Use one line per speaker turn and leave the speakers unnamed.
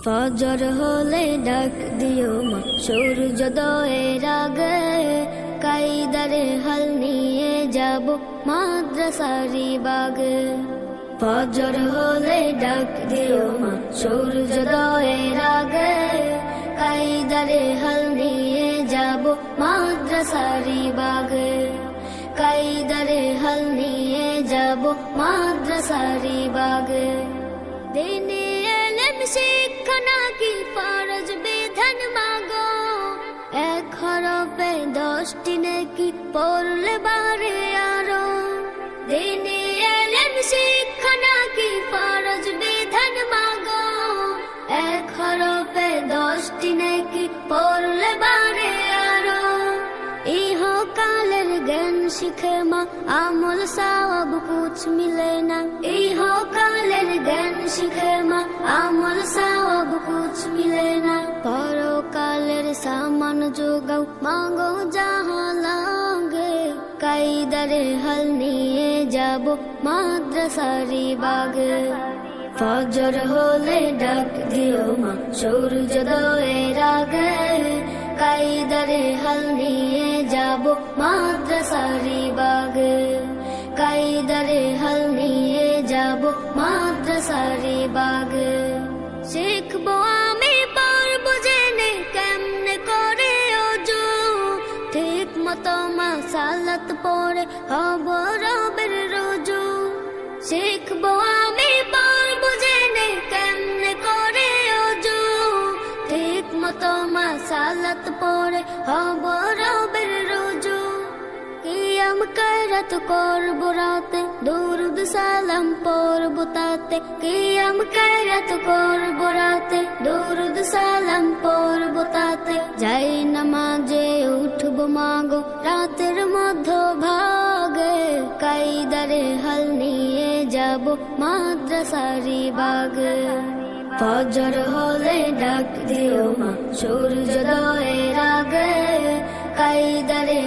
ফজর হলে ডাক দিও মা সূর্যোদয়ের আগে, কাইদারে হাল নিয়ে যাব মাদ্রাসারি বাগে। ফজর হলে ডাক দিও মা সূর্যোদয়ের আগে, কাইদারে হাল নিয়ে যাব মাদ্রাসারি বাগে। কাইদারে হাল নিয়ে যাব মাদ্রাসারি বাগে। দিনে এলেম শিক্ষা নাকি ফরজ বিধান মাগো, এক হরফে 10টি নেকি পড়লে বারে আরো। দিনে এলেম শিক্ষা নাকি ফরজ বিধান মাগো, এক হরফে 10টি নেকি পড়লে বারে আরো। ইহকালের জ্ঞান শিখে মা আমল সওয়াব কুছ মিলে না। ইহকালের জ্ঞান শিখে মা আমল সওয়াব কুছ মিলে না। পরকালের সামান যোগাও মাগো যাহা লাগে, কাইদারে হাল নিয়ে যাব মাদ্রাসারি বাগে। ফজর হলে ডাক দিও মা সূর্যোদয়ের আগে, কাইদারে হাল নিয়ে যাব মাদ্রাসারি বাগে। কাইদারে হাল নিয়ে যাব মাদ্রাসারি বাগে। শিখবো আমি পারবো জেনে কেমনে করে ওযু, ঠিক মতো মাসালাত পড়ে হব রবের রুজু। শিখবো আমি পারবো জেনে কেমনে করে ওযু, ঠিক মতো মাসালাত পড়ে হব রবের রুজু। কিয়াম কারাত করবো রাতে, দুরুদ সালাম পড়বো তাতে। কিয়াম কারাত করবো রাতে, দুরুদ সালাম পড়বো তাতে। যাই নামাজে উঠবো মাগো রাতের মধ্য ভাগে, কাইদারে হাল নিয়ে যাব মাদ্রাসারি বাগে। ফজর হলে ডাক দিও মা সূর্যোদয়ের আগে, কাইদারে